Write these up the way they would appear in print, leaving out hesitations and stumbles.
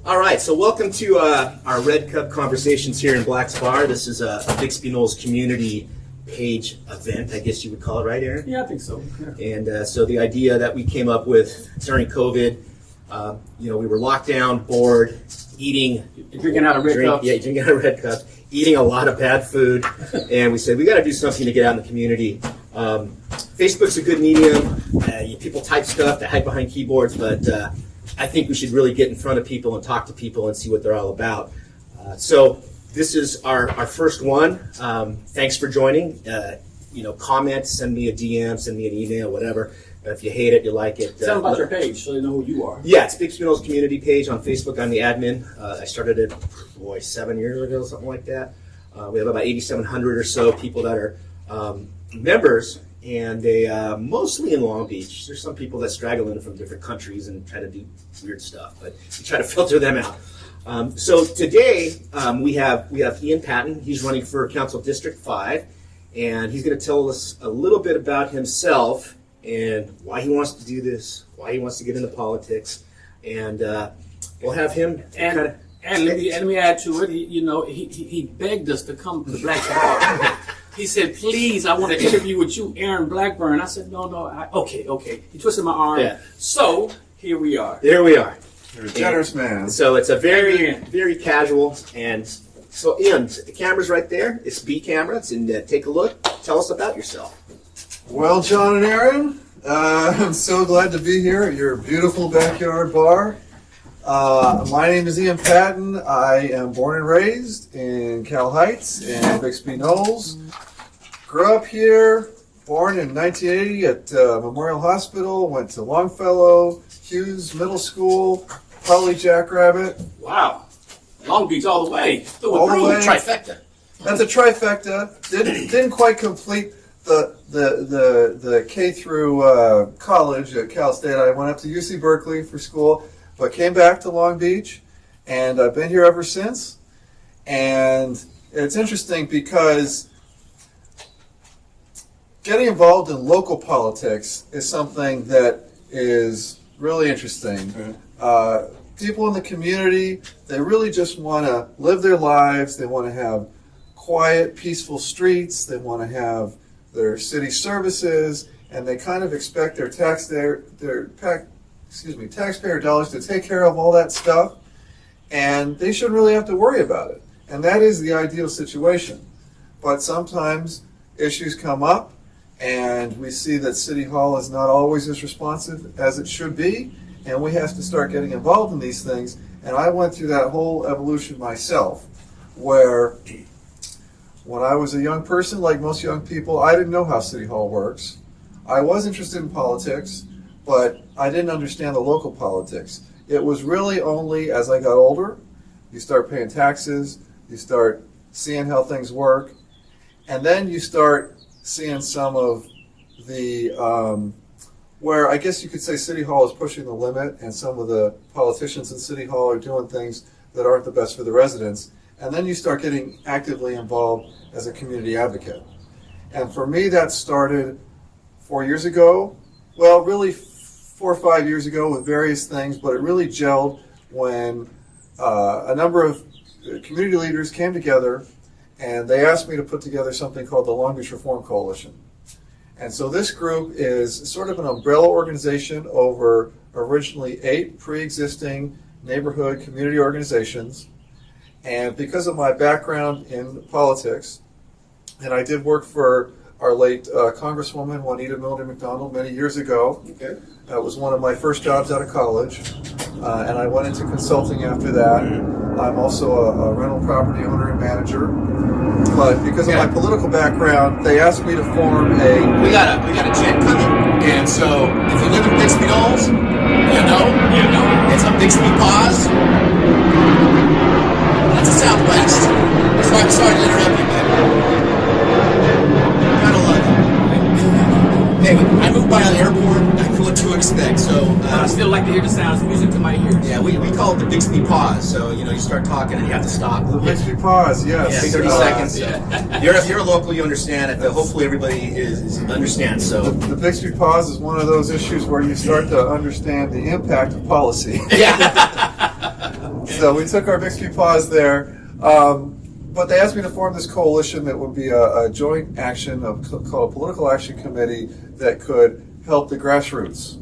All right, so welcome to our Red Cup Conversations here in Black's Bar. This is a Bixby Knolls community page event, I guess you would call it, right, Aaron? Yeah, I think so. Yeah. And so the idea that we came up with during COVID, we were locked down, bored, eating. Drinking out of red cups. Yeah, drinking out of red cups, eating a lot of bad food. And we said, we got to do something to get out in the community. Facebook's a good medium. People type stuff, they hide behind keyboards, but I think we should really get in front of people and talk to people and see what they're all about. So this is our first one. Thanks for joining. Comment, send me a DM, send me an email, whatever. If you hate it, you like it. Tell them about your page so they know who you are. Yeah, it's Bixby Knolls community page on Facebook. I'm the admin. I started it, 7 years ago, something like that. We have about 8,700 or so people that are members, and they mostly in Long Beach. There's some people that straggle in from different countries and try to do weird stuff, but we try to filter them out. So today we have Ian Patton. He's running for Council District 5, and he's going to tell us a little bit about himself and why he wants to do this, why he wants to get into politics, and we'll have him And let me add to it. He begged us to come to the Black Bar. He said, "Please, I want to interview with you, Aaron Blackburn." I said, "No, okay." He twisted my arm. Yeah. So here we are. There we are. You're a generous man. So it's a very casual, and so Ian, the camera's right there. It's B camera. It's in. Take a look. Tell us about yourself. Well, John and Aaron, I'm so glad to be here at your beautiful backyard bar. My name is Ian Patton. I am born and raised in Cal Heights in Bixby Knolls. Grew up here, born in 1980 at Memorial Hospital, went to Longfellow, Hughes Middle School, Holly Jackrabbit. Wow, Long Beach all the way. All the way. Trifecta. That's a trifecta. Didn't quite complete the K through college at Cal State. I went up to UC Berkeley for school, but came back to Long Beach, and I've been here ever since. And it's interesting because getting involved in local politics is something that is really interesting. People in the community, they really just want to live their lives. They want to have quiet, peaceful streets. They want to have their city services, and they kind of expect their taxpayer dollars to take care of all that stuff, and they shouldn't really have to worry about it. And that is the ideal situation. But sometimes issues come up, and we see that City Hall is not always as responsive as it should be, and we have to start getting involved in these things. And I went through that whole evolution myself, where when I was a young person, like most young people, I didn't know how City Hall works. I was interested in politics, but I didn't understand the local politics. It was really only as I got older, you start paying taxes, you start seeing how things work, and then you start seeing some of the, where I guess you could say City Hall is pushing the limit, and some of the politicians in City Hall are doing things that aren't the best for the residents. And then you start getting actively involved as a community advocate. And for me, that started 4 years ago. Well, really 4 or 5 years ago with various things, but it really gelled when a number of community leaders came together and they asked me to put together something called the Long Beach Reform Coalition. And so this group is sort of an umbrella organization over originally 8 pre-existing neighborhood community organizations. And because of my background in politics, and I did work for our late Congresswoman Juanita Milner McDonald many years ago. Okay. That was one of my first jobs out of college, and I went into consulting after that. I'm also a rental property owner and manager. But because of my political background, they asked me to form a... We got a jet coming, and so if you live in Bixby Knolls, you know, it's a Bixby pause. That's the Southwest. Sorry to interrupt you, but kind of love it. Anyway, I moved by an airport. I know what to expect. So I still like to hear the sounds of music to my ears. yeah, we call it the Bixby pause. So you start talking and you have to stop. The Bixby pause, yes. Yeah, 30 seconds. Yeah. You're a local, you understand it. Hopefully everybody understands. So The Bixby pause is one of those issues where you start to understand the impact of policy. yeah. So we took our Bixby paws there. But they asked me to form this coalition that would be a joint action called a political action committee that could help the grassroots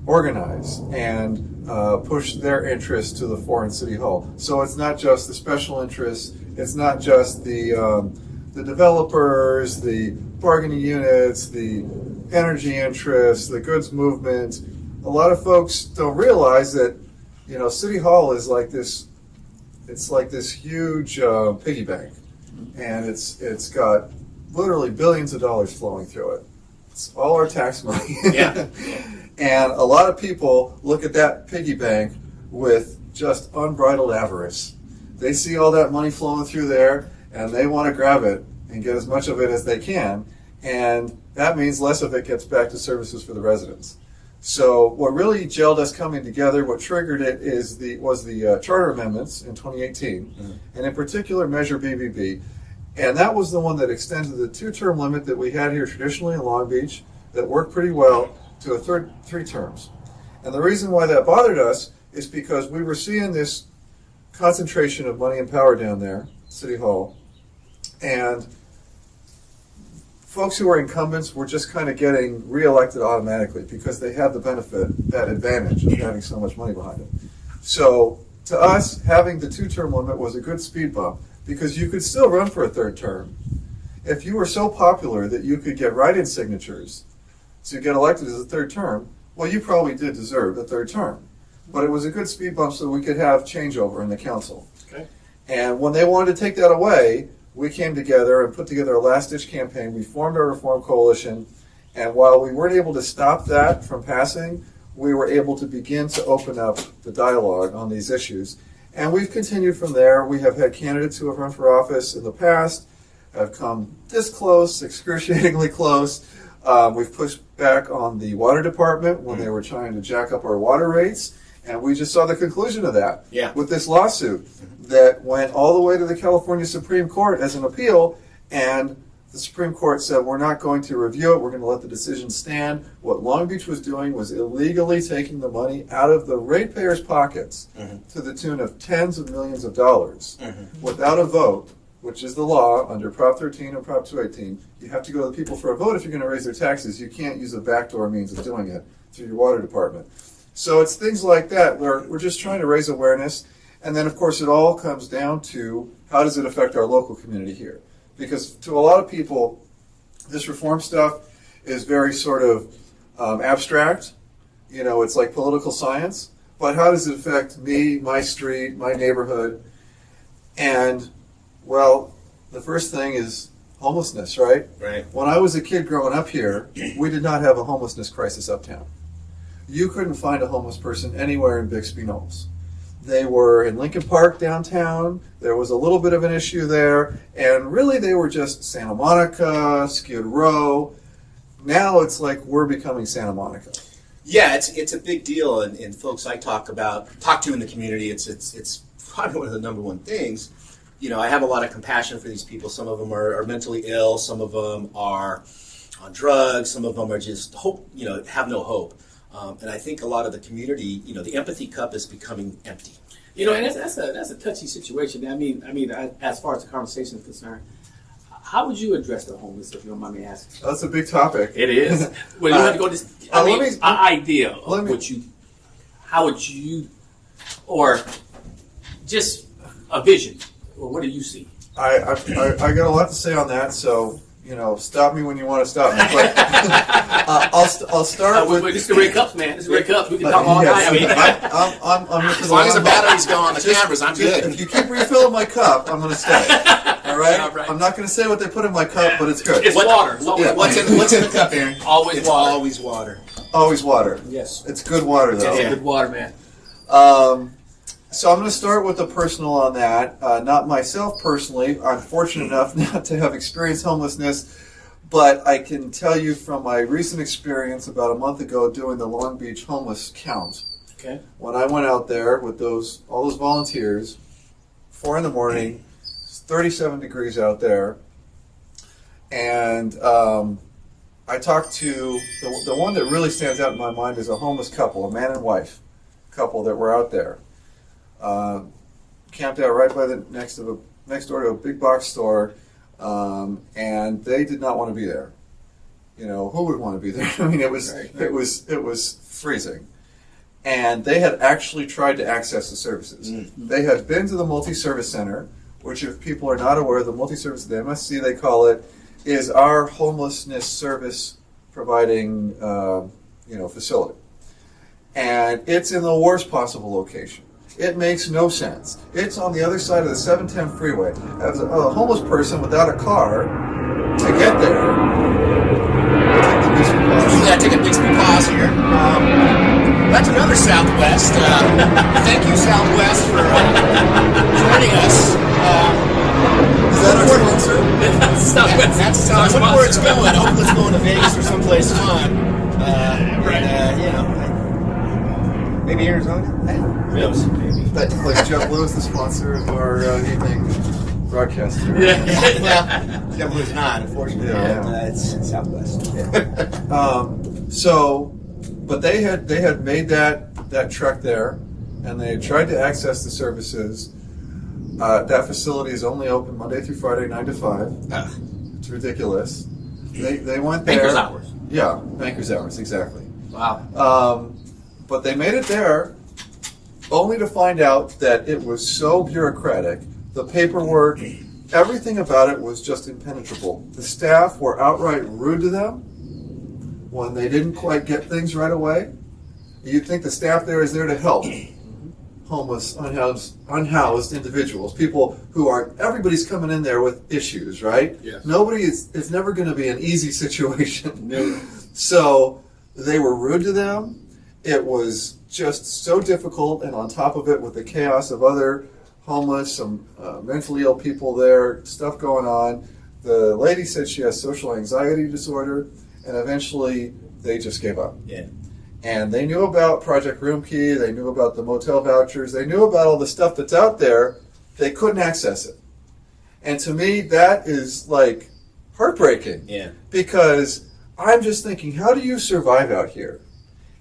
organize and push their interests to the fore in City Hall. So it's not just the special interests, it's not just the developers, the bargaining units, the energy interests, the goods movement. A lot of folks don't realize that, City Hall is like this. It's like this huge piggy bank, and it's got literally billions of dollars flowing through it. It's all our tax money. Yeah. And a lot of people look at that piggy bank with just unbridled avarice. They see all that money flowing through there, and they want to grab it and get as much of it as they can, and that means less of it gets back to services for the residents. So what really gelled us coming together, what triggered it was the charter amendments in 2018, and in particular Measure BBB. And that was the one that extended the 2-term limit that we had here traditionally in Long Beach that worked pretty well to a 3 terms. And the reason why that bothered us is because we were seeing this concentration of money and power down there, City Hall, and folks who were incumbents were just kind of getting reelected automatically because they had the benefit, that advantage of having so much money behind them. So to us, having the 2-term limit was a good speed bump because you could still run for a 3rd term. If you were so popular that you could get write-in signatures to get elected as a 3rd term, well, you probably did deserve a 3rd term. But it was a good speed bump so we could have changeover in the council. Okay. And when they wanted to take that away, we came together and put together a last-ditch campaign. We formed our reform coalition, and while we weren't able to stop that from passing, we were able to begin to open up the dialogue on these issues. And we've continued from there. We have had candidates who have run for office in the past, have come this close, excruciatingly close. We've pushed back on the water department when they were trying to jack up our water rates. And we just saw the conclusion of that with this lawsuit that went all the way to the California Supreme Court as an appeal. And the Supreme Court said, we're not going to review it. We're going to let the decision stand. What Long Beach was doing was illegally taking the money out of the ratepayers' pockets to the tune of tens of millions of dollars without a vote, which is the law under Prop 13 and Prop 218. You have to go to the people for a vote if you're going to raise their taxes. You can't use a backdoor means of doing it through your water department. So it's things like that where we're just trying to raise awareness. And then, of course, it all comes down to how does it affect our local community here? Because to a lot of people, this reform stuff is very sort of abstract. It's like political science. But how does it affect me, my street, my neighborhood? And, well, the first thing is homelessness, right? Right. When I was a kid growing up here, we did not have a homelessness crisis uptown. You couldn't find a homeless person anywhere in Bixby Knolls. They were in Lincoln Park downtown. There was a little bit of an issue there. And really they were just Santa Monica, Skid Row. Now it's like we're becoming Santa Monica. Yeah, it's a big deal. And folks I talk to in the community, it's probably one of the number one things. I have a lot of compassion for these people. Some of them are mentally ill. Some of them are on drugs. Some of them are just have no hope. And I think a lot of the community, the empathy cup is becoming empty. And that's a touchy situation. I mean, as far as the conversation is concerned, how would you address the homeless, if you don't mind me asking? That's a big topic. It is. Well, you have to go to an idea of how would you, or just a vision, or what do you see? I got a lot to say on that, so stop me when you want to stop me. But I'll start with. This is the Red Cups, man. This is the Red Cups. We can talk all night. I'm here for as long as the battery's going on the cameras, I'm good. If you keep refilling my cup, I'm going to stay. All right? I'm not going to say what they put in my cup, but it's good. It's water. What's in the cup, Aaron? Always water. Always water. Always water. Yes. It's good water, though. It's good water, man. So I'm going to start with the personal on that. Not myself personally. I'm fortunate enough not to have experienced homelessness, but I can tell you from my recent experience about a month ago doing the Long Beach homeless count. Okay. When I went out there with all those volunteers, 4 in the morning, it's 37 degrees out there, and I talked to the one that really stands out in my mind is a homeless couple, a man and wife couple that were out there. camped out right by the next door to a big box store, and they did not want to be there. You know, who would want to be there? I mean, it was freezing, and they had actually tried to access the services. They had been to the multi-service center, which, if people are not aware, the multi-service, the MSC they call it, is our homelessness service providing facility, and it's in the worst possible location. It makes no sense. It's on the other side of the 710 freeway. As a homeless person without a car to get there, take the Bixby pause. Yeah, take a Bixby pause here. That's another Southwest. Thank you, Southwest, for joining us. Is that our sponsor? Southwest. That's I wonder where it's going. Hopefully it's going to Vegas or someplace fun. Maybe Arizona? Maybe. But like Jeff Lewis, the sponsor of our evening broadcast. Yeah. Well, Definitely not, unfortunately. Yeah. It's Southwest. But they had made that trek there, and they had tried to access the services. That facility is only open Monday through Friday, 9 to 5. It's ridiculous. They went there. Banker's hours. Yeah, banker's hours, exactly. Wow. But they made it there, only to find out that it was so bureaucratic. The paperwork, everything about it was just impenetrable. The staff were outright rude to them when they didn't quite get things right away. You'd think the staff there is there to help homeless, unhoused individuals, people who are, everybody's coming in there with issues, right? Yes. It's never going to be an easy situation. No. So they were rude to them. It was just so difficult, and on top of it, with the chaos of other homeless, some mentally ill people there, stuff going on, the lady said she has social anxiety disorder, and eventually they just gave up. Yeah. And they knew about Project Room Key, they knew about the motel vouchers, they knew about all the stuff that's out there, they couldn't access it. And to me, that is like heartbreaking. Yeah. Because I'm just thinking, how do you survive out here?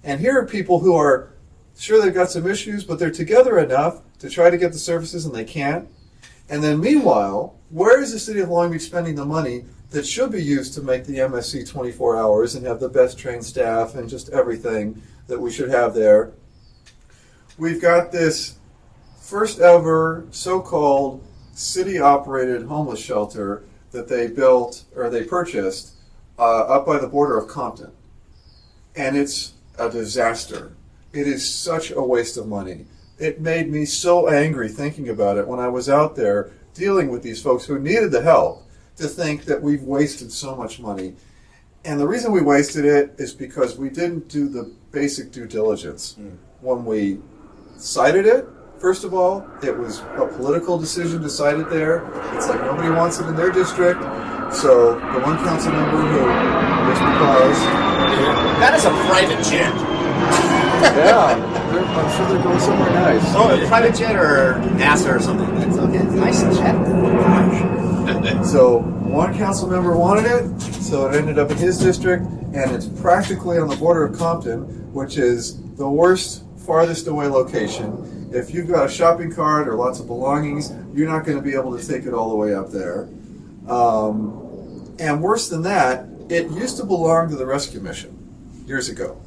And here are people who are, sure, they've got some issues, but they're together enough to try to get the services, and they can't. And then meanwhile, where is the city of Long Beach spending the money that should be used to make the MSC 24 hours and have the best trained staff and just everything that we should have there? We've got this first ever so-called city-operated homeless shelter that they built, or they purchased, up by the border of Compton. And it's a disaster. It is such a waste of money. It made me so angry thinking about it when I was out there dealing with these folks who needed the help, to think that we've wasted so much money. And the reason we wasted it is because we didn't do the basic due diligence. When we cited it, first of all, it was a political decision to cite it there. It's like nobody wants it in their district. So the one council member who was because... That is a private jet. Yeah, I'm sure they're going somewhere nice. Oh, a private jet or NASA or something. That's okay. Nice jet. So one council member wanted it, so it ended up in his district, and it's practically on the border of Compton, which is the worst, farthest away location. If you've got a shopping cart or lots of belongings, you're not going to be able to take it all the way up there. And worse than that, it used to belong to the rescue mission years ago.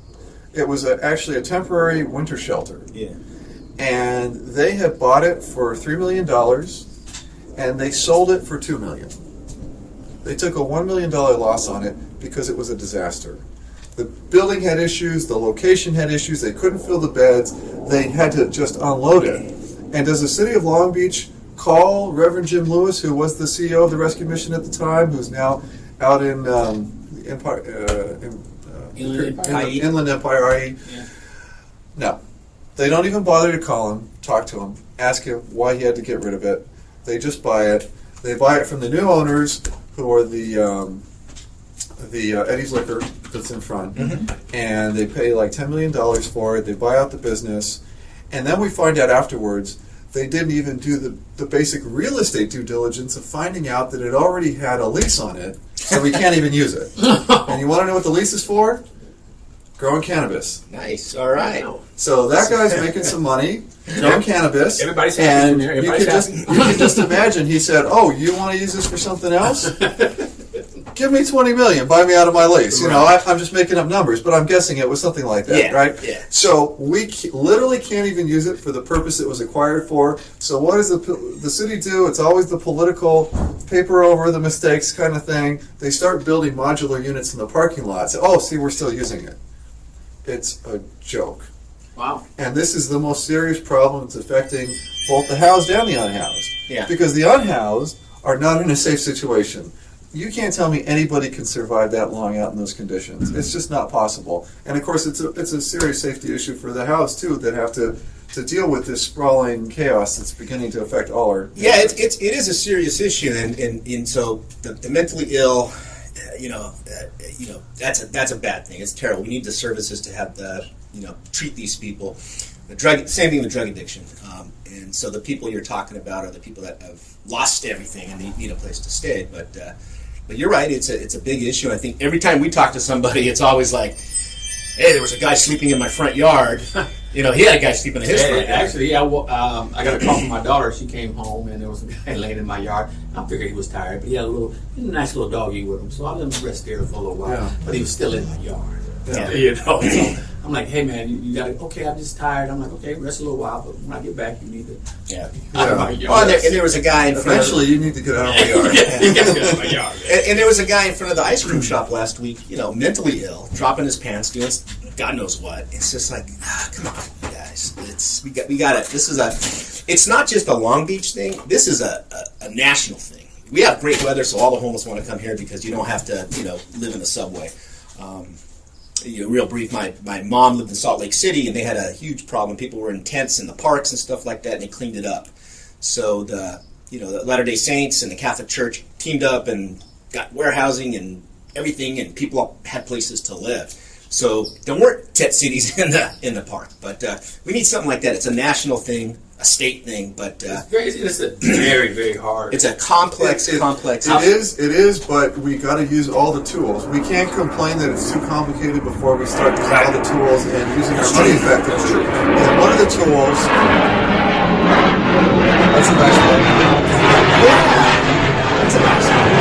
It was actually a temporary winter shelter. Yeah. And they had bought it for $3 million, and they sold it for $2 million. They took a $1 million loss on it because it was a disaster. The building had issues, the location had issues, they couldn't fill the beds, they had to just unload it. And does the city of Long Beach call Reverend Jim Lewis, who was the CEO of the rescue mission at the time, who's now out in Inland Empire, IE? Yeah. No. They don't even bother to call him, talk to him, ask him why he had to get rid of it. They just buy it. They buy it from the new owners, who are the Eddie's Liquor that's in front, and they pay like $10 million for it. They buy out the business, and then we find out afterwards they didn't even do the basic real estate due diligence of finding out that it already had a lease on it, so we can't even use it. And you want to know what the lease is for? growing cannabis. Nice. All right. So that guy's making some money growing cannabis. Everybody's happy in and there. you Everybody's can happy. just imagine. He said, "Oh, you want to use this for something else? Give me $20 million. Buy me out of my lease." You know, I'm just making up numbers, but I'm guessing it was something like that, Yeah, right? yeah. So we literally can't even use it for the purpose it was acquired for. So what does the city do? It's always the political paper over the mistakes kind of thing. They start building modular units in the parking lots. Oh, see, we're still using it. It's a joke. Wow. And this is the most serious problem that's affecting both the housed and the unhoused. Yeah. Because the unhoused are not in a safe situation. You can't tell me anybody can survive that long out in those conditions. It's just not possible. And of course, it's a serious safety issue for the housed too, that have to deal with this sprawling chaos that's beginning to affect all our. Yeah, it is a serious issue, and so the mentally ill, that's a bad thing. It's terrible. We need the services to have treat these people. Same thing with drug addiction, and so the people you're talking about are the people that have lost everything and they need a place to stay. But you're right. It's a big issue. I think every time we talk to somebody, it's always like, "Hey, there was a guy sleeping in my front yard." He had a guy sleeping in his front yard. Actually, I got a call from my daughter. She came home and there was a guy laying in my yard. I figured he was tired, but he had a nice little doggy with him. So I let him rest there for a little while. Yeah. But he was still in my yard. Yeah. So I'm like, "Hey man, you got to, okay, I'm just tired." I'm like, "Okay, rest a little while, but when I get back, you need to Yeah. out of my yard." Oh, and there was a guy in front of Eventually, you need to get out of my yard. You got to get out of my yard. and there was a guy in front of the ice cream shop last week, mentally ill, dropping his pants, doing God knows what. It's just like, come on, guys. We got it. It's not just a Long Beach thing. This is a national thing. We have great weather, so all the homeless want to come here because you don't have to, live in the subway. Real brief, my mom lived in Salt Lake City, and they had a huge problem. People were in tents in the parks and stuff like that, and they cleaned it up. So the Latter-day Saints and the Catholic Church teamed up and got warehousing and everything, and people had places to live. So there weren't tent cities in the park, but we need something like that. It's a national thing, a state thing, but It's a very, very hard. it's a complex. It is, but we got to use all the tools. We can't complain that it's too complicated before we start using all the tools and using our money effectively. And one of the tools. That's a nice one. That's a nice one.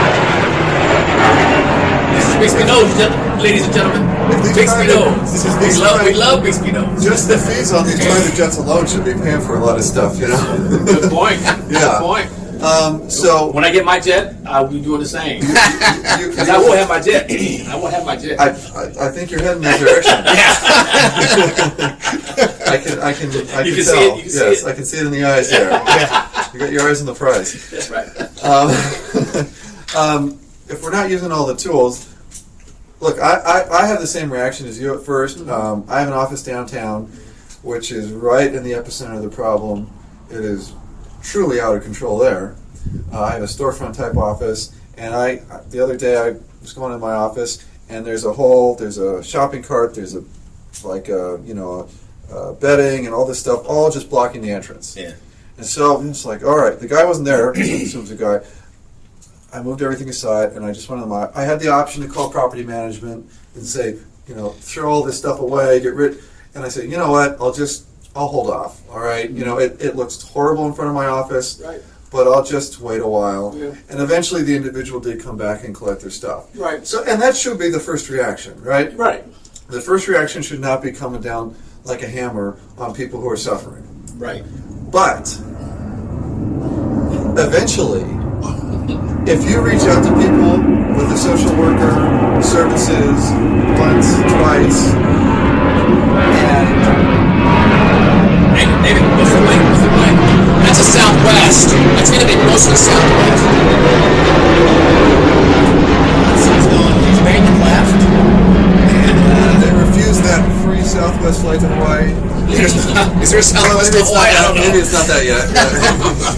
This is Bixby Knolls, ladies and gentlemen. Bixby Knolls. We love Bixby Knolls. Just the fees on these private jets alone should be paying for a lot of stuff, Good point. Yeah. Good point. So When I get my jet, I'll be doing the same. Because I will have my jet. I will have my jet. I think you're heading that direction. I can You tell. can see it, you can see Yes, it. I can see it in the eyes there. You got your eyes on the prize. That's right. If we're not using all the tools, look, I have the same reaction as you at first. I have an office downtown, which is right in the epicenter of the problem. It is truly out of control there. I have a storefront type office, and the other day I was going in my office, and there's a shopping cart, there's bedding and all this stuff, all just blocking the entrance. Yeah. And so I'm just like, all right, the guy wasn't there, so it was a guy. I moved everything aside, and I just went on I had the option to call property management and say, throw all this stuff away, get rid. And I said, you know what? I'll hold off. All right. It looks horrible in front of my office, Right. but I'll just wait a while. Yeah. And eventually, the individual did come back and collect their stuff. Right. So, and that should be the first reaction, right? Right. The first reaction should not be coming down like a hammer on people who are suffering. Right. But eventually, if you reach out to people with a social worker, services, once, twice, and David, what's the link? That's a Southwest. That's going to be mostly Southwest. He's going. He's making left. And they refused that free Southwest flight to Hawaii. is there a Southwest to Hawaii? I don't know. Maybe it's not that yet.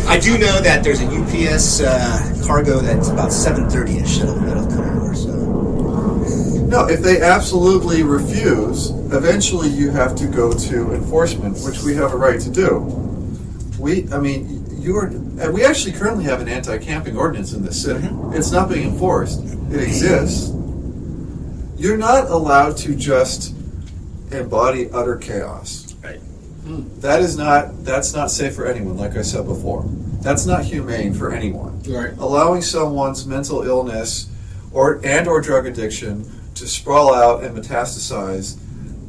I do know that there's a UPS cargo that's about 7:30ish that'll come over. So No, if they absolutely refuse, eventually you have to go to enforcement, which we have a right to do. We actually currently have an anti-camping ordinance in this city. Mm-hmm. It's not being enforced. It exists. You're not allowed to just embody utter chaos. Right. That's not safe for anyone, like I said before. That's not humane for anyone. Right. Allowing someone's mental illness or drug addiction to sprawl out and metastasize,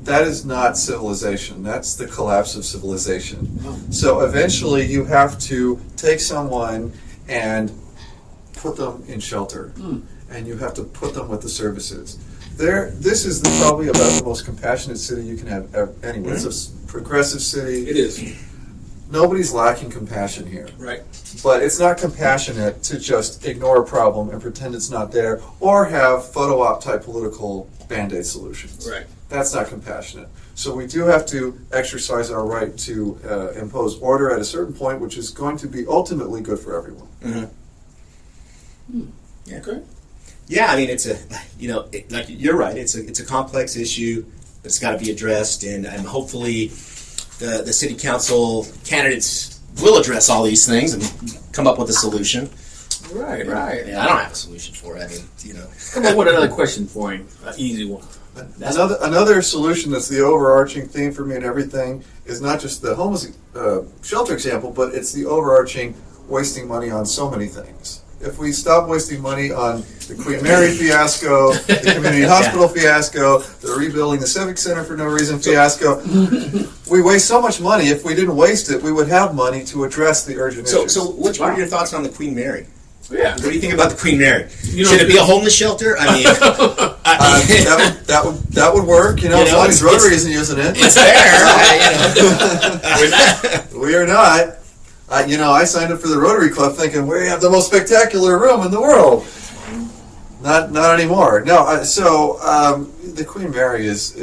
that is not civilization. That's the collapse of civilization. Oh. So eventually you have to take someone and put them in shelter. And you have to put them with the services. This is probably about the most compassionate city you can have anywhere. It's a progressive city. It is. Nobody's lacking compassion here. Right. But it's not compassionate to just ignore a problem and pretend it's not there, or have photo op type political band-aid solutions. Right. That's not compassionate. So we do have to exercise our right to impose order at a certain point, which is going to be ultimately good for everyone. Yeah. Okay. Yeah, I mean, it's like you're right. It's a complex issue that's got to be addressed, and hopefully the city council candidates will address all these things and come up with a solution. Right. Right. Yeah, I don't have a solution for it. I mean, Come on with another question for him. An easy one. Another solution that's the overarching theme for me and everything is not just the homeless shelter example, but it's the overarching wasting money on so many things. If we stop wasting money on the Queen Mary fiasco, the community hospital fiasco, the rebuilding the Civic Center for no reason fiasco, we waste so much money. If we didn't waste it, we would have money to address the urgent issues. So what are your thoughts on the Queen Mary? Yeah. What do you think about the Queen Mary? You know, Should it be a homeless shelter? I mean, that would work. As long as Rotary isn't using it. it's there. We are not. I signed up for the Rotary Club thinking we have the most spectacular room in the world. Not anymore. No. The Queen Mary is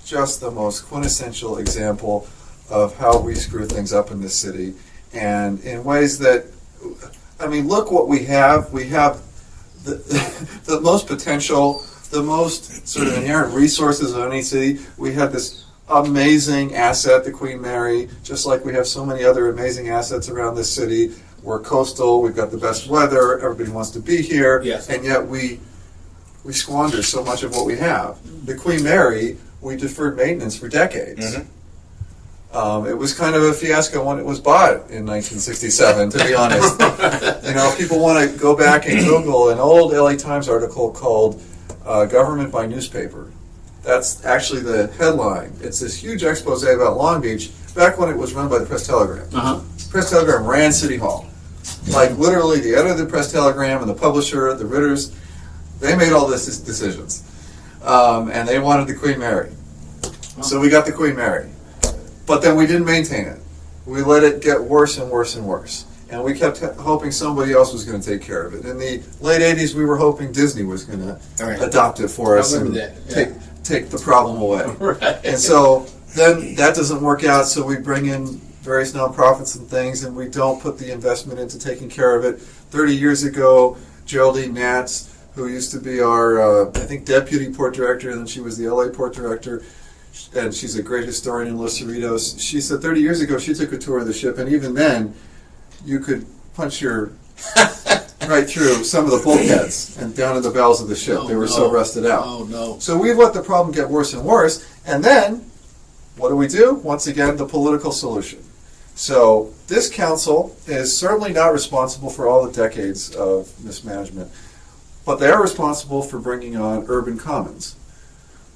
just the most quintessential example of how we screw things up in this city, and in ways that, I mean, look what we have. We have the most potential, the most sort of inherent resources of any city. We have this amazing asset, the Queen Mary, just like we have so many other amazing assets around this city. We're coastal, we've got the best weather, everybody wants to be here, Yes. and yet we squander so much of what we have. The Queen Mary, we deferred maintenance for decades. It was kind of a fiasco when it was bought in 1967, to be honest. People want to go back and Google an old LA Times article called Government by Newspaper. That's actually the headline. It's this huge expose about Long Beach back when it was run by the Press-Telegram. Press-Telegram ran City Hall. Like, literally, the editor of the Press-Telegram and the publisher, the Ritters, they made all these decisions. And they wanted the Queen Mary. So we got the Queen Mary. But then we didn't maintain it. We let it get worse and worse and worse. And we kept hoping somebody else was going to take care of it. In the late 80s, we were hoping Disney was going to adopt it for us and take the problem away. Right. And so then that doesn't work out, so we bring in various nonprofits and things, and we don't put the investment into taking care of it. 30 years ago, Geraldine Natz, who used to be our, I think, deputy port director, and then she was the LA port director, and she's a great historian in Los Cerritos. She said 30 years ago she took a tour of the ship, and even then you could punch your right through some of the bulkheads and down in the bowels of the ship. They were so rusted out. Oh, no. So we've let the problem get worse and worse, and then what do? Once again, the political solution. So this council is certainly not responsible for all the decades of mismanagement, but they are responsible for bringing on Urban Commons,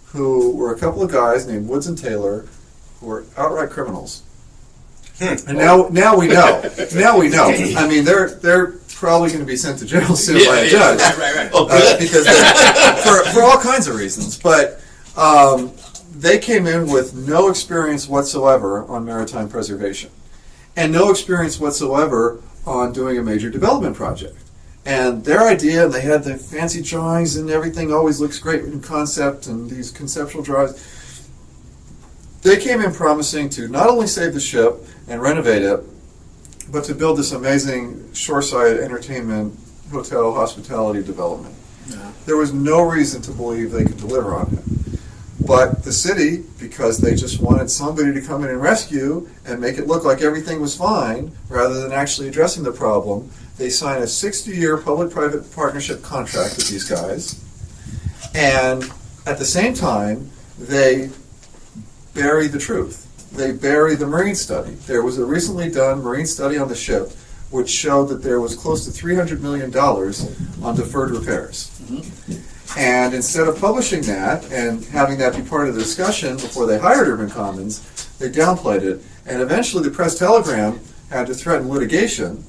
who were a couple of guys named Woods and Taylor who were outright criminals. And now we know. Now we know. I mean, they're probably going to be sent to jail soon by a judge. Right. Because for all kinds of reasons. But they came in with no experience whatsoever on maritime preservation, and no experience whatsoever on doing a major development project. And their idea, and they had the fancy drawings, and everything always looks great in concept, and these conceptual drawings. They came in promising to not only save the ship and renovate it, but to build this amazing shoreside entertainment, hotel, hospitality development. Yeah. There was no reason to believe they could deliver on it. But the city, because they just wanted somebody to come in and rescue and make it look like everything was fine, rather than actually addressing the problem, they signed a 60-year public-private partnership contract with these guys. And at the same time, they bury the truth. They bury the marine study. There was a recently done marine study on the ship which showed that there was close to $300 million on deferred repairs. And instead of publishing that and having that be part of the discussion before they hired Urban Commons, they downplayed it. And eventually the Press Telegram had to threaten litigation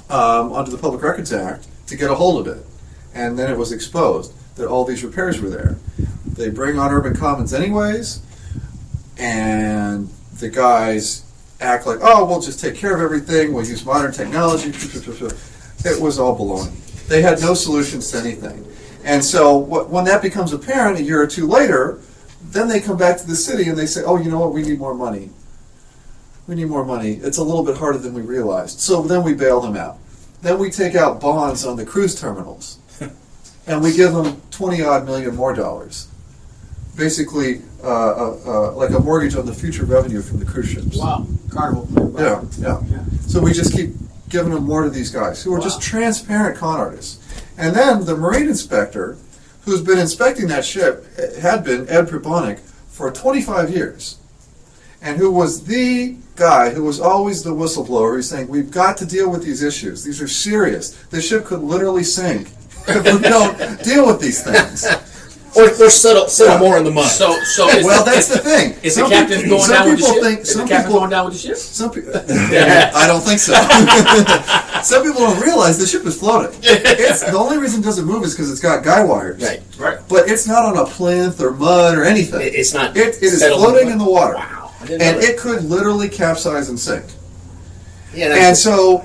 under the Public Records Act to get a hold of it. And then it was exposed that all these repairs were there. They bring on Urban Commons anyways, and the guys act like, oh, we'll just take care of everything, we'll use modern technology. It was all baloney. They had no solutions to anything. And so when that becomes apparent a year or two later, then they come back to the city and they say, oh, you know what, we need more money. We need more money. It's a little bit harder than we realized. So then we bail them out. Then we take out bonds on the cruise terminals. And we give them $20-odd million more dollars. Basically, like a mortgage on the future revenue from the cruise ships. Wow. Carnival. Yeah. So we just keep giving them more to these guys who are just transparent con artists. And then the marine inspector, who's been inspecting that ship, had been Ed Pribonic for 25 years, and who was the guy who was always the whistleblower. He's saying, we've got to deal with these issues. These are serious. This ship could literally sink if we don't deal with these things. Or settle more in the mud. So Well, that's the thing. Is the captain going down with the ship? Is the captain going down with the ship? Some people, I don't think so. Some people don't realize the ship is floating. The only reason it doesn't move is because it's got guy wires. Right. But it's not on a plinth or mud or anything. It's not. It is floating in the water. Wow. And it could literally capsize and sink. Yeah. And so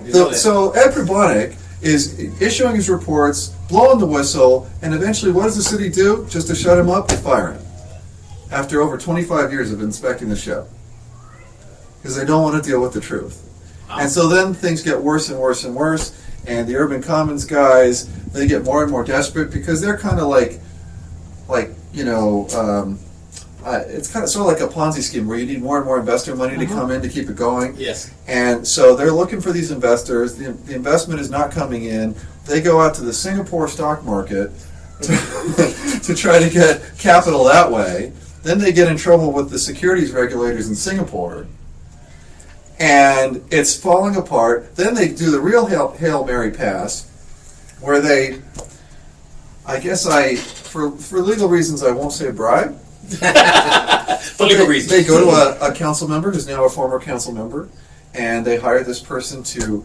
Ed Pribonic is issuing his reports, blowing the whistle, and eventually what does the city do? Just to shut him up, they fire him. After over 25 years of inspecting the ship. Because they don't want to deal with the truth. And so then things get worse and worse and worse, and the Urban Commons guys, they get more and more desperate because they're kind of like it's kind of sort of like a Ponzi scheme where you need more and more investor money to come in to keep it going. Yes. And so they're looking for these investors. The investment is not coming in. They go out to the Singapore stock market to try to get capital that way. Then they get in trouble with the securities regulators in Singapore. And it's falling apart. Then they do the real Hail Mary pass, where they, for legal reasons, I won't say bribe. For legal reasons. They go to a council member who's now a former council member, and they hire this person to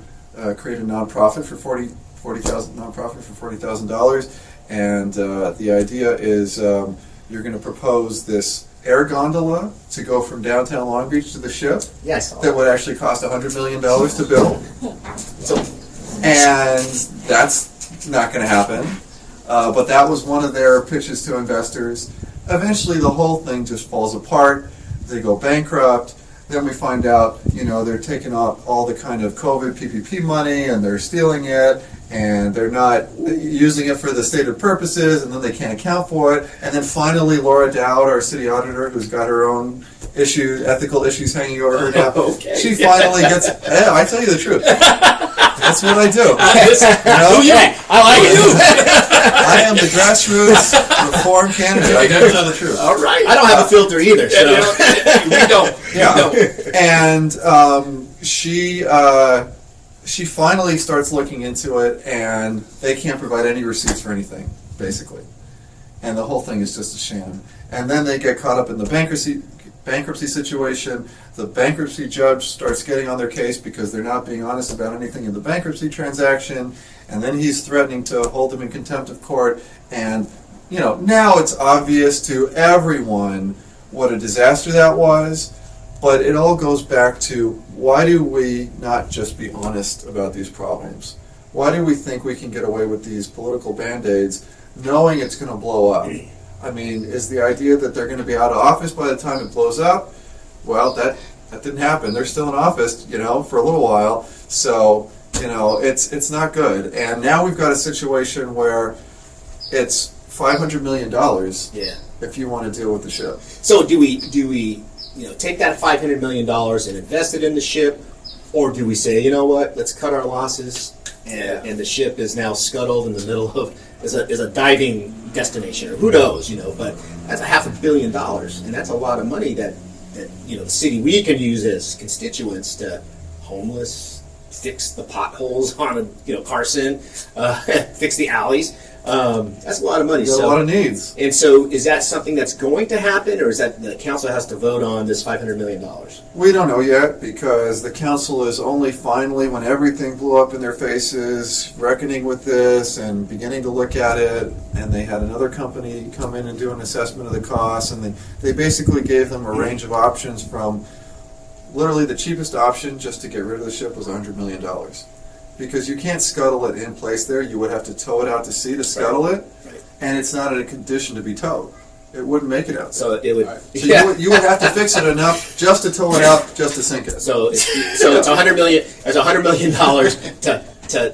create a nonprofit for $40,000, and the idea is you're going to propose this air gondola to go from downtown Long Beach to the ship. Yes. That would actually cost $100 million to build. And that's not going to happen. But that was one of their pitches to investors. Eventually, the whole thing just falls apart. They go bankrupt. Then we find out, they're taking out all the kind of COVID PPP money, and they're stealing it, and they're not using it for the stated purposes, and then they can't account for it. And then finally, Laura Dowd, our city auditor, who's got her own ethical issues hanging over her now, she finally gets, I tell you the truth. That's what I do. I like it. I am the grassroots reform candidate. I gotta tell the truth. All right. I don't have a filter either. So. We don't. Yeah. And she finally starts looking into it, and they can't provide any receipts for anything, basically. And the whole thing is just a sham. And then they get caught up in the bankruptcy situation. The bankruptcy judge starts getting on their case because they're not being honest about anything in the bankruptcy transaction, and then he's threatening to hold them in contempt of court. And now it's obvious to everyone what a disaster that was, but it all goes back to, why do we not just be honest about these problems? Why do we think we can get away with these political band-aids knowing it's going to blow up? I mean, is the idea that they're going to be out of office by the time it blows up? Well, that didn't happen. They're still in office, for a little while. So, it's not good. And now we've got a situation where it's $500 million if you want to deal with the ship. So do we take that $500 million and invest it in the ship, Or do we say, you know what, let's cut our losses, and the ship is now scuttled in the middle of is a diving destination, or who knows, but that's $500 million, and that's a lot of money that the city we can use as constituents to homeless, fix the potholes on Carson, fix the alleys. That's a lot of money. Got a lot of needs. And so, is that something that's going to happen, or is that the council has to vote on this $500 million? We don't know yet, because the council is only finally, when everything blew up in their faces, reckoning with this and beginning to look at it. And they had another company come in and do an assessment of the costs, and they basically gave them a range of options from literally the cheapest option just to get rid of the ship was $100 million. Because you can't scuttle it in place there. You would have to tow it out to sea to scuttle it, and it's not in a condition to be towed. It wouldn't make it out there. So it would. So you would have to fix it enough just to tow it out, just to sink it. So it's $100 million. There's $100 million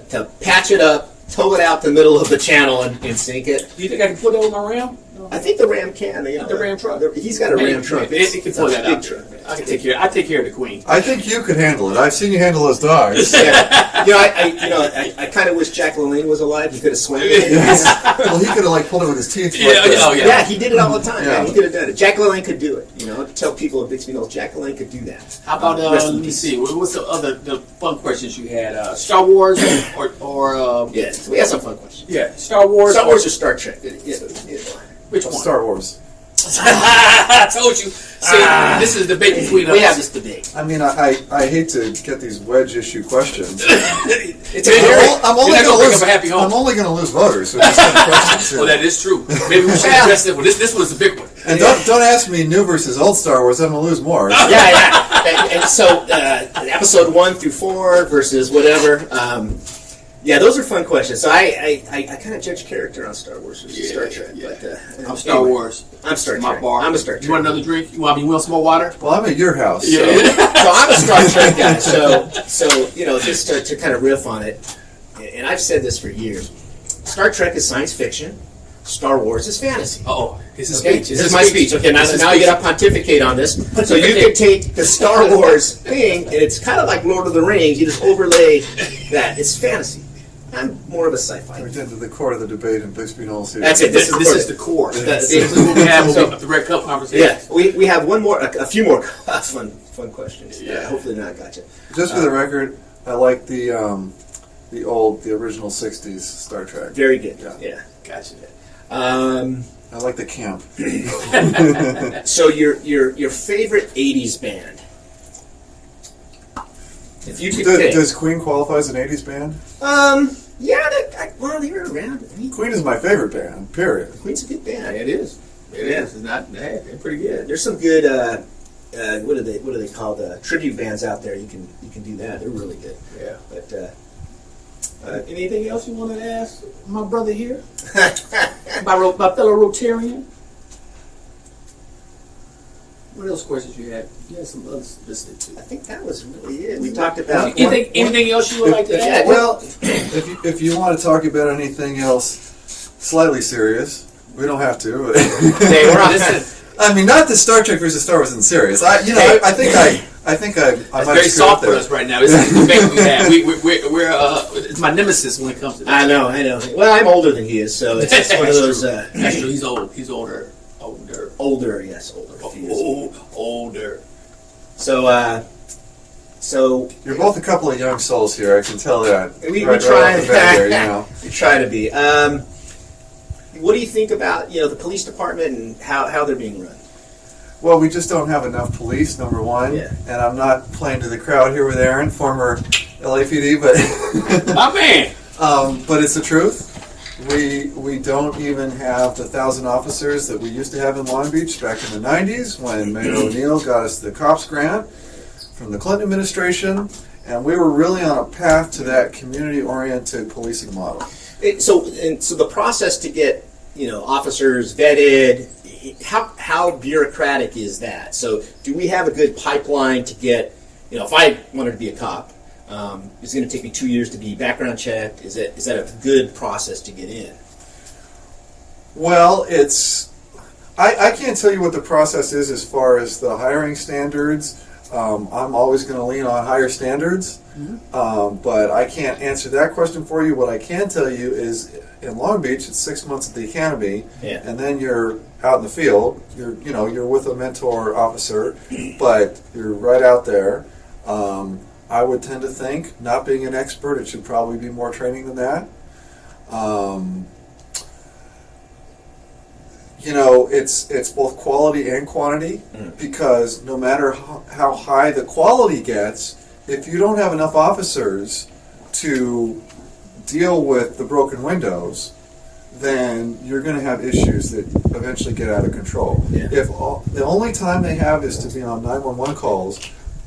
to patch it up, tow it out the middle of the channel, and sink it. Do you think I can put that on my Ram? I think the Ram can. The Ram truck. He's got a Ram truck. It can pull that big out. truck. I can take care. I take care of the Queen. I think you could handle it. I've seen you handle those dogs. Yeah. I kind of wish Jack LaLanne was alive. He could have swam. Well, he could have pulled it with his teeth. Yeah, he did it all the time. Yeah. Man. He could have done it. Jack LaLanne could do it. Tell people at Bixby Knolls, Jack LaLanne could do that. How about let me see. What's the fun questions you had? Star Wars or yeah, so we have some fun questions. Yeah, Star Wars. Star Wars or Star Trek? Which one? Star Wars. I told you. See, this is a debate between us. We have this debate. I mean, I hate to get these wedge issue questions. It's I'm only You're not going gonna bring up a happy home. I'm only going to lose voters with these kind of questions here. Well, that is true. Maybe we should address it. Well, this was a big one. And don't ask me new versus old Star Wars. I'm going to lose more. Yeah. And so, episode 1 through 4 versus whatever. Yeah, those are fun questions. So I kind of judge character on Star Wars versus Star Trek. Yeah. But, I'm Star Wars. I'm Star My Trek. bar. I'm a Star Trek. You want another drink? You want some more water? Well, I'm at your house. Yeah. So I'm a Star Trek guy. So just to kind of riff on it, and I've said this for years, Star Trek is science fiction. Star Wars is fantasy. Oh, this is Okay, speech. this is my speech. Okay, now you get to pontificate on this. So you can take the Star Wars thing, and it's kind of like Lord of the Rings. You just overlay that. It's fantasy. I'm more of a sci-fi. We're into the core of the debate in Bixby Knolls here. That's it. This is the core. That's This is what we have with the Red Cup conversation. Yeah, we have a few more fun questions. Yeah, hopefully not. Gotcha. Just for the record, I like the original '60s Star Trek. Very good. Yeah. Gotcha. I like the camp. So your favorite '80s band? If you could pick. Does Queen qualify as an '80s band? Yeah, they were around. I mean, Queen is my favorite band. Period. Queen's a good band. It is. It is. It's not bad. They're pretty good. There's some good. What are they called? Tribute bands out there. You can do that. They're really good. Yeah. But anything else you wanted to ask my brother here? my fellow Rotarian? What else questions you had? You had some others listed too. I think that was really it. We talked about anything else you would like to add? Well, if you want to talk about anything else slightly serious, we don't have to. Hey, we're on. I mean, not that Star Trek versus Star Wars isn't serious. I think I That's might very screw up soft for there. us right now. This is the debate we have. We're it's my nemesis when it comes to that. I know. Well, I'm older than he is, so it's one of those. That's true. He's old. He's older. Older, yes, older. Older. So You're both a couple of young souls here. I can tell that. we right try. off the bat there, We try to be. What do you think about the police department and how they're being run? Well, we just don't have enough police, number one. Yeah. And I'm not playing to the crowd here with Aaron, former LAPD, but My man. but it's the truth. We don't even have the 1,000 officers that we used to have in Long Beach back in the 90s when Mayor O'Neill got us the COPS grant from the Clinton administration, and we were really on a path to that community-oriented policing model. So the process to get officers vetted, how bureaucratic is that? So do we have a good pipeline to get if I wanted to be a cop, it's going to take me 2 years to be background checked. Is that a good process to get in? Well, I can't tell you what the process is as far as the hiring standards. I'm always going to lean on higher standards, but I can't answer that question for you. What I can tell you is, in Long Beach, it's 6 months at the academy, and then you're out in the field. You're with a mentor officer, but you're right out there. I would tend to think, not being an expert, it should probably be more training than that. It's both quality and quantity, because no matter how high the quality gets, if you don't have enough officers to deal with the broken windows, then you're going to have issues that eventually get out of control. Yeah. If the only time they have is to be on 911 calls,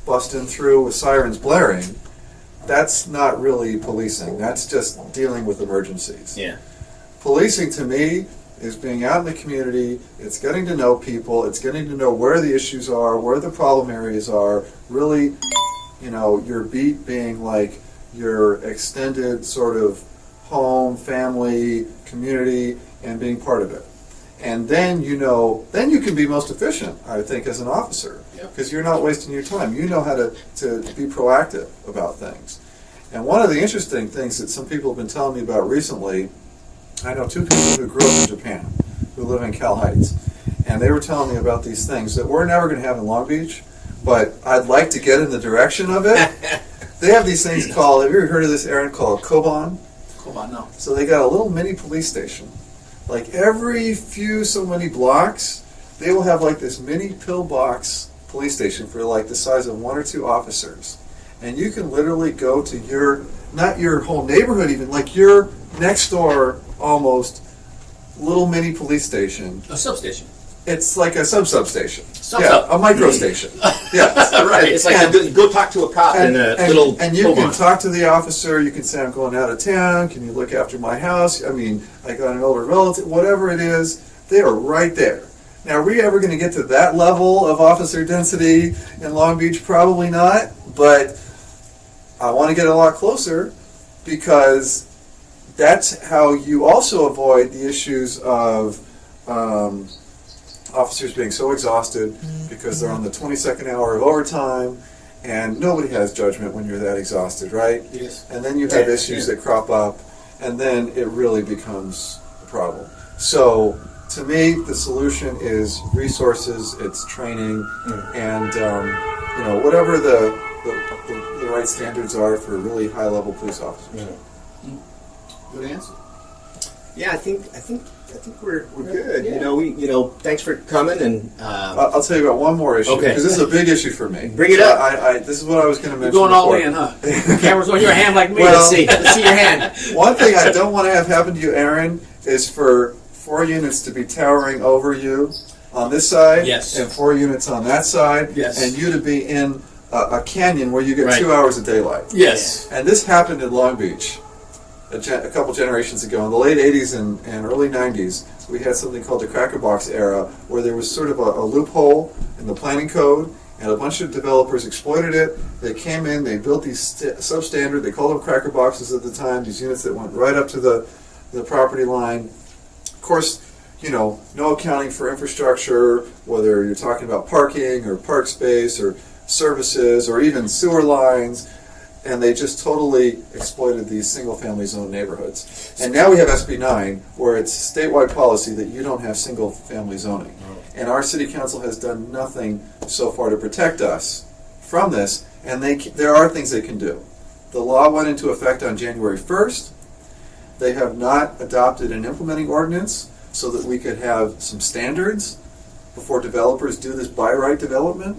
busting through with sirens blaring, that's not really policing. That's just dealing with emergencies. Yeah. Policing, to me, is being out in the community. It's getting to know people. It's getting to know where the issues are, where the problem areas are. Really, your beat being like your extended sort of home, family, community, and being part of it. And then then you can be most efficient, I think, as an officer, because you're not wasting your time. You know how to be proactive about things. And one of the interesting things that some people have been telling me about recently, I know two people who grew up in Japan, who live in Cal Heights, and they were telling me about these things that we're never going to have in Long Beach, but I'd like to get in the direction of it. They have these things called, have you ever heard of this, Aaron, called Koban? Koban, no. So they got a little mini police station. Like every few so many blocks, they will have like this mini pillbox police station for like the size of 1 or 2 officers. And you can literally go to not your whole neighborhood even, like your next door almost little mini police station. A substation. It's like a substation. Sub. A micro station. Yes. Right. It's like go talk to a cop in a little. And you can talk to the officer. You can say, "I'm going out of town. Can you look after my house?" I mean, I got an older relative. Whatever it is, they are right there. Now, are we ever going to get to that level of officer density in Long Beach? Probably not. But I want to get a lot closer, because that's how you also avoid the issues of officers being so exhausted because they're on the 22nd hour of overtime, and nobody has judgment when you're that exhausted, right? Yes. And then you have issues that crop up, and then it really becomes a problem. So, to me, the solution is resources, it's training, and whatever the right standards are for really high-level police officers. Good answer. Yeah, I think we're good. Yeah. Thanks for coming, and I'll tell you about one more issue, because this is a big issue for me. Bring it up. This is what I was going to mention. You're going all before. in, huh? The camera's on your hand like me. Well, Let's see your hand. One thing I don't want to have happen to you, Aaron, is for 4 units to be towering over you on this side, Yes. and 4 units on that side, Yes. and you to be in a canyon where you get 2 hours of daylight. Yes. And this happened in Long Beach a couple generations ago. In the late 80s and early 90s, we had something called the Cracker Box era, where there was sort of a loophole in the planning code, and a bunch of developers exploited it. They came in, they built these substandard, they called them Cracker Boxes at the time, these units that went right up to the property line. Of course, no accounting for infrastructure, whether you're talking about parking or park space or services or even sewer lines, and they just totally exploited these single-family zone neighborhoods. And now we have SB 9, where it's statewide policy that you don't have single-family zoning. And our city council has done nothing so far to protect us from this, and there are things they can do. The law went into effect on January 1st. They have not adopted an implementing ordinance so that we could have some standards before developers do this by right development,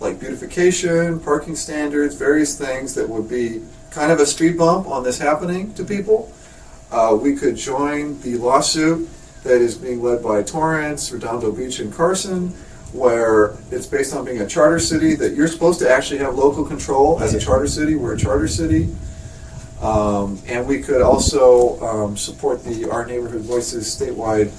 like beautification, parking standards, various things that would be kind of a speed bump on this happening to people. We could join the lawsuit that is being led by Torrance, Redondo Beach, and Carson, where it's based on being a charter city, that you're supposed to actually have local control as a charter city. We're a charter city. And we could also support the Our Neighborhood Voices statewide.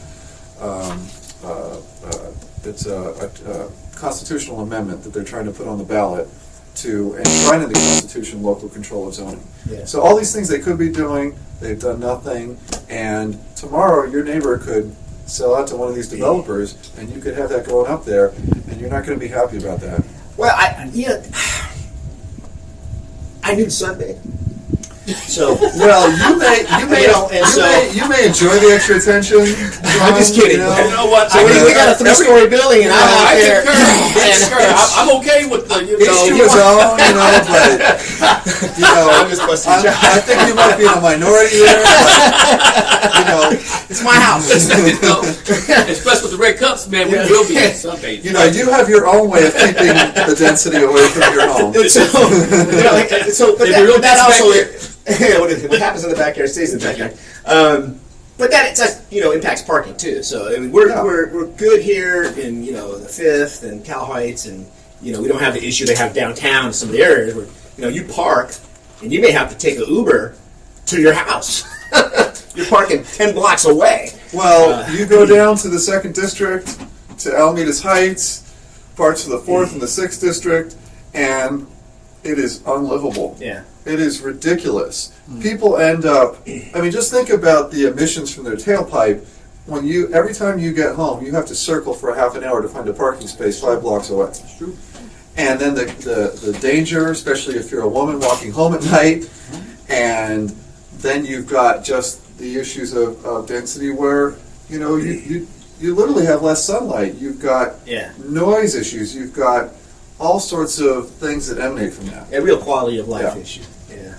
It's a constitutional amendment that they're trying to put on the ballot to enshrine in the Constitution local control of zoning. Yeah. So all these things they could be doing, they've done nothing, and tomorrow your neighbor could sell out to one of these developers, and you could have that going up there, and you're not going to be happy about that. Well, I knew Sunday. So Well, you may enjoy the extra attention. I'm just kidding. You You know what? So we got a 3-story building, and I'm out I there. concur. I'm okay with the, Each to his own, but I'm just busting your chops. I think you might be in a minority there. But, It's my house. especially with the red cups, man, we will be on Sunday. you have your own way of keeping the density away from your home. But that also. What happens in the backyard stays in the backyard. But that impacts parking too. So I mean, we're good here in the Fifth and Cal Heights, and we don't have the issue they have downtown in some of the areas where you park and you may have to take an Uber to your house. You're parking 10 blocks away. Well, you go down to the 2nd District, to Alameda's Heights, parts of the 4th and the 6th District, and it is unlivable. Yeah. It is ridiculous. People end up, just think about the emissions from their tailpipe. Every time you get home, you have to circle for a half an hour to find a parking space 5 blocks away. That's true. And then the danger, especially if you're a woman walking home at night, and then you've got just the issues of density where, you literally have less sunlight. You've got noise issues. You've got all sorts of things that emanate from that. A real quality of life Yeah. issue. Yeah.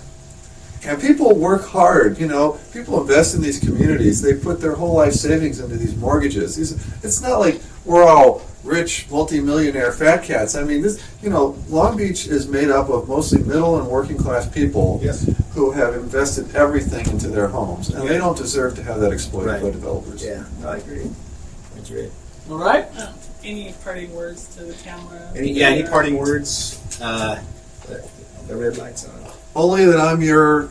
And people work hard, people invest in these communities. They put their whole life savings into these mortgages. It's not like we're all rich, multimillionaire fat cats. Long Beach is made up of mostly middle and working class people who have invested everything into their homes. And they don't deserve to have that exploited by developers. Yeah, I agree. That's great. All right. Any parting words to the camera? Any parting words? The red light's on. Only that I'm your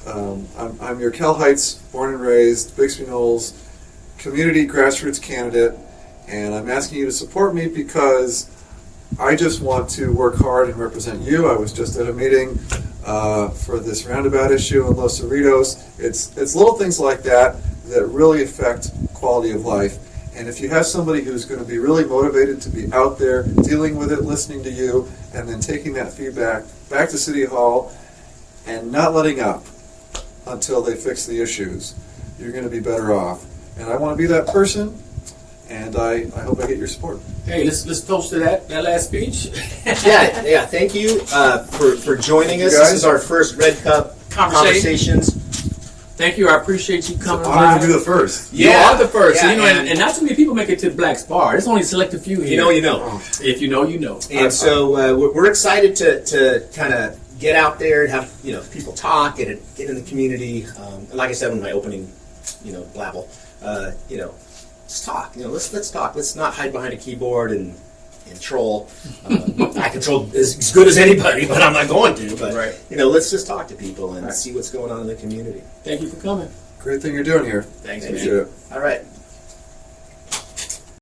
I'm your Cal Heights born and raised Bixby Knolls community grassroots candidate, and I'm asking you to support me because I just want to work hard and represent you. I was just at a meeting for this roundabout issue in Los Cerritos. It's little things like that that really affect quality of life. And if you have somebody who's going to be really motivated to be out there dealing with it, listening to you, and then taking that feedback back to City Hall and not letting up until they fix the issues, you're going to be better off. And I want to be that person, and I hope I get your support. Hey, let's toast to that last speech. Yeah. Thank you for joining us. You guys. This is our first Red Cup Conversations. Thank you. I appreciate you coming I'm by. going to be the first. You are the first. Yeah, and not too many people make it to Black's Bar. There's only a select few here. You know. If you know, you know. And so we're excited to kind of get out there and have people talk and get in the community. And like I said in my opening, blabble, just talk. Let's talk. Let's not hide behind a keyboard and troll. I control as good as anybody, but I'm not going to. But let's just talk to people and see what's going on in the community. Thank you for coming. Great thing you're doing here. Thanks, Appreciate man. it. All right.